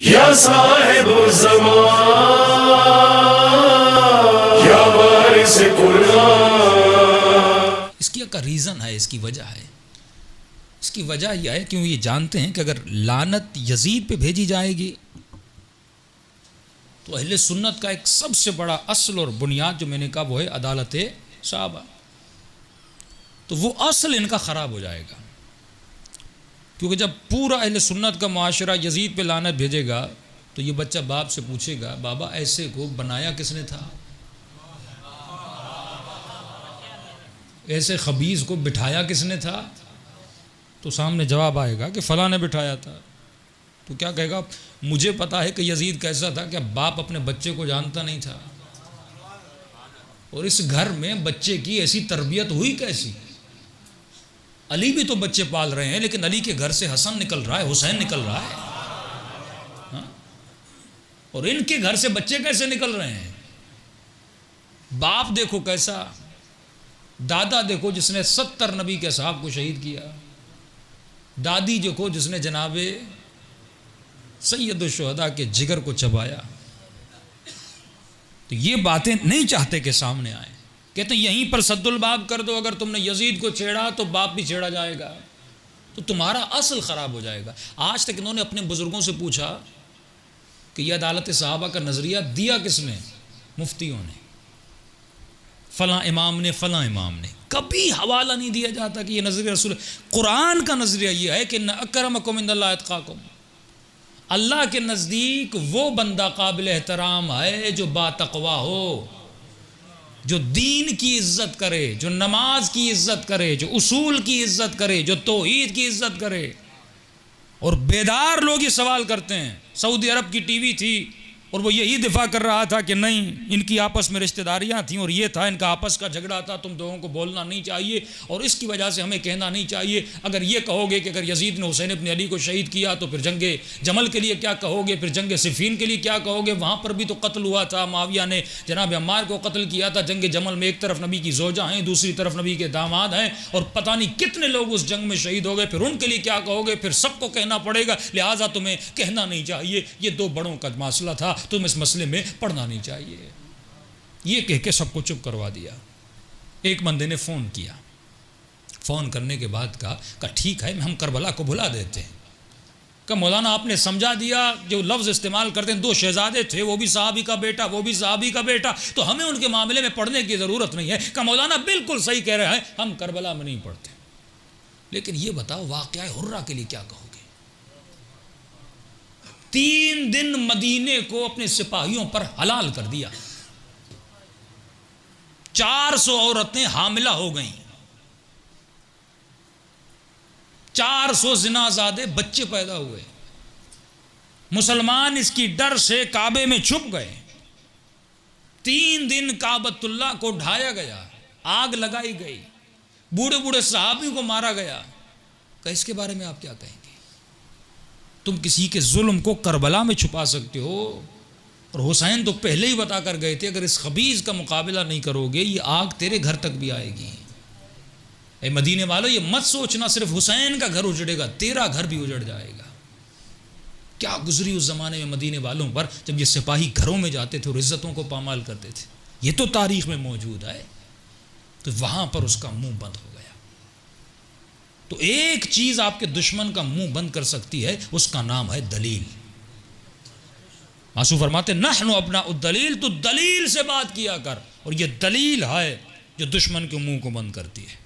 या साहिब ज़मान या वारिस कुरान। इसकी का रीज़न है, इसकी वजह है। इसकी वजह यह है कि ये जानते हैं कि अगर लानत यजीद पे भेजी जाएगी तो अहले सुन्नत का एक सबसे बड़ा असल और बुनियाद जो मैंने कहा वो है अदालत साहबा। तो वो असल इनका ख़राब हो जाएगा, क्योंकि जब पूरा अहले सुन्नत का मुआशरा यजीद पे लानत भेजेगा तो ये बच्चा बाप से पूछेगा, बाबा ऐसे को बनाया किसने था, ऐसे खबीज़ को बिठाया किसने था? तो सामने जवाब आएगा कि फ़लाँ ने बिठाया था। तो क्या कहेगा, मुझे पता है कि यजीद कैसा था, क्या बाप अपने बच्चे को जानता नहीं था? और इस घर में बच्चे की ऐसी तरबियत हुई कैसी? अली भी तो बच्चे पाल रहे हैं, लेकिन अली के घर से हसन निकल रहा है, हुसैन निकल रहा है। हाँ? और इनके घर से बच्चे कैसे निकल रहे हैं? बाप देखो कैसा, दादा देखो जिसने 70 नबी के साहब को शहीद किया, दादी देखो जिसने जनाबे सैयद शुहदा के जिगर को चबाया। तो ये बातें नहीं चाहते कि सामने आए, कहते यहीं पर सद्दुल बाब कर दो, अगर तुमने यजीद को छेड़ा तो बाप भी छेड़ा जाएगा, तो तुम्हारा असल ख़राब हो जाएगा। आज तक इन्होंने अपने बुज़ुर्गों से पूछा कि यह अदालत सहाबा का नज़रिया दिया किसने? मुफ्तियों ने, फ़लाँ इमाम ने, फ़लाँ इमाम ने। कभी हवाला नहीं दिया जाता कि यह नज़रिया रसूल। कुरान का नज़रिया यह है कि न अकरमकुम इंदल्लाहि अत्क़ाकुम, अल्लाह के नज़दीक वो बंदा काबिल एहतराम है जो बातक़वा हो, जो दीन की इज़्ज़त करे, जो नमाज की इज़्ज़त करे, जो उसूल की इज़्ज़त करे, जो तौहीद की इज़्ज़त करे। और बेदार लोग ये सवाल करते हैं। सऊदी अरब की टीवी थी और वो यही दिफा कर रहा था कि नहीं, इनकी आपस में रिश्तेदारियाँ थीं और ये था, इनका आपस का झगड़ा था, तुम दोनों को बोलना नहीं चाहिए और इसकी वजह से हमें कहना नहीं चाहिए। अगर ये कहोगे कि अगर यजीद ने हुसैन इब्न अली को शहीद किया तो फिर जंगे जमल के लिए क्या कहोगे, फिर जंगे सिफ़ीन के लिए क्या कहोगे? वहाँ पर भी तो कत्ल हुआ था, माविया ने जनाब अम्मार को कत्ल किया था। जंग जमल में एक तरफ नबी की ज़ौजा हैं, दूसरी तरफ नबी के दामाद हैं और पता नहीं कितने लोग उस जंग में शहीद हो गए, फिर उनके लिए क्या कहोगे? फिर सबको कहना पड़ेगा, लिहाजा तुम्हें कहना नहीं चाहिए। ये दो बड़ों का मसला था, तुम इस मसले में पढ़ना नहीं चाहिए। ये कह के सबको चुप करवा दिया। एक बंदे ने फ़ोन किया, फ़ोन करने के बाद कहा ठीक है, हम करबला को भुला देते हैं। कहा मौलाना आपने समझा दिया, जो लफ्ज़ इस्तेमाल करते हैं, 2 शहजादे थे, वो भी साहबी का बेटा, वो भी साहबी का बेटा, तो हमें उनके मामले में पढ़ने की ज़रूरत नहीं है। कहा मौलाना बिल्कुल सही कह रहे हैं, हम करबला में नहीं पढ़ते। लेकिन ये बताओ वाक़या हुर्रा के लिए क्या कहोगे? 3 दिन मदीने को अपने सिपाहियों पर हलाल कर दिया, 400 औरतें हामिला हो गईं, 400 ज़िनाज़ादे बच्चे पैदा हुए। मुसलमान इसकी डर से काबे में छुप गए। 3 दिन काबतुल्लाह को ढाया गया, आग लगाई गई, बूढ़े बूढ़े सहाबियों को मारा गया। इसके बारे में आप क्या कहेंगे? तुम किसी के जुल्म को करबला में छुपा सकते हो, और हुसैन तो पहले ही बता कर गए थे, अगर इस खबीज़ का मुकाबला नहीं करोगे ये आग तेरे घर तक भी आएगी। ए मदीने वालों, ये मत सोचना सिर्फ हुसैन का घर उजड़ेगा, तेरा घर भी उजड़ जाएगा। क्या गुजरी उस ज़माने में मदीने वालों पर, जब ये सिपाही घरों में जाते थे और इज़्ज़तों को पामाल करते थे। ये तो तारीख़ में मौजूद है। तो वहाँ पर उसका मुँह बंद हो गया। तो एक चीज़ आपके दुश्मन का मुंह बंद कर सकती है, उसका नाम है दलील। मासूम फरमाते नहनु अपना उद्दलील, तो दलील से बात किया कर, और ये दलील है जो दुश्मन के मुंह को बंद करती है।